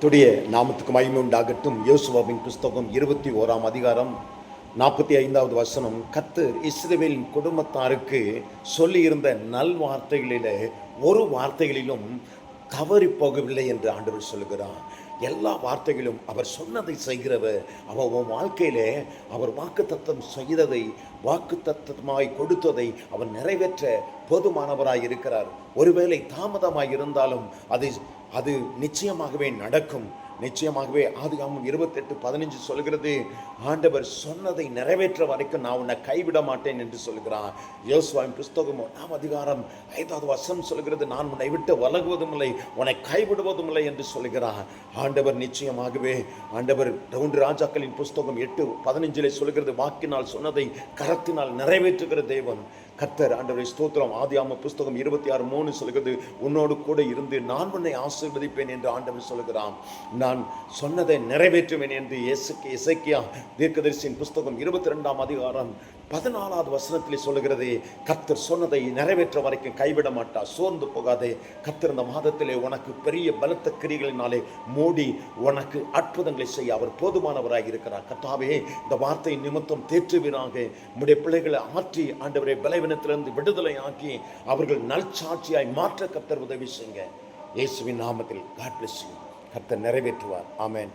துடைய நாமத்துக்கு மகிமை உண்டாகட்டும். யோசுவாவின் புஸ்தகம் 21ஆம் அதிகாரம் 45வது வசனம். கர்த்தர் இஸ்ரவேலின் குடும்பத்தாருக்கு சொல்லியிருந்த நல்வார்த்தைகளிலே ஒரு வார்த்தைகளிலும் தவறி போகவில்லை என்று ஆண்டவர் சொல்கிறார். எல்லா வார்த்தைகளும் அவர் சொன்னதை செய்கிறவர். அவர் உன் வாழ்க்கையிலே அவர் வாக்குத்தத்தம் செய்ததை, வாக்குத்தத்தமாய் கொடுத்ததை அவர் நிறைவேற்ற போதுமானவராய் இருக்கிறார். ஒருவேளை தாமதமாய் இருந்தாலும் அது நிச்சயமாகவே நடக்கும். நிச்சயமாகவே ஆதியாகமம் 28:15 சொல்கிறது, ஆண்டவர் சொன்னதை நிறைவேற்ற வரைக்கும் நான் உன்னை கைவிட மாட்டேன் என்று சொல்கிறார். யோசுவாவின் புஸ்தகம் 1ஆம் அதிகாரம் 5வது வசனம் சொல்கிறது, நான் உன்னை விட்டு விலகுவதும் இல்லை, உன்னை கைவிடுவதும் இல்லை என்று சொல்கிறார். ஆண்டவர் நிச்சயமாகவே ஆண்டவர் 2 ராஜாக்களின் புஸ்தகம் 8:15 சொல்கிறது, வாக்கினால் சொன்னதை கரத்தினால் நிறைவேற்றுகிற தேவன் கர்த்தர். ஆண்டவரை ஸ்தோத்திரம். ஆதியாகமம் புஸ்தகம் 26:3 சொல்கிறது, உன்னோடு கூட இருந்து நான் உன்னை ஆசீர்வதிப்பேன் என்று ஆண்டவர் சொல்கிறான். நான் சொன்னதை நிறைவேற்றுவேன் என்று எசேக்கியா தீர்க்கதரிசியின் புஸ்தகம் 22ஆம் அதிகாரம் 14வது வசனத்திலே சொல்லுகிறது, கர்த்தர் சொன்னதை நிறைவேற்ற வரைக்கும் கைவிட மாட்டார். சோர்ந்து போகாதே. கர்த்தர் இந்த மாதத்திலே உனக்கு பெரிய பலத்த கிரிகளினாலே மூடி உனக்கு அற்புதங்களை செய்ய அவர் போதுமானவராக இருக்கிறார். கர்த்தாவே, இந்த வார்த்தை நிமித்தம் தேற்றுவீராக. உம்முடைய பிள்ளைகளை ஆற்றி ஆண்டவரை பலவீனத்திலிருந்து விடுதலை ஆக்கி அவர்கள் நல்சாட்சியாய் மாற்ற கர்த்தர் உதவி செய்யுங்க. இயேசுவின் நாமத்தில் God bless you. கர்த்தர் நிறைவேற்றுவார். ஆமென்.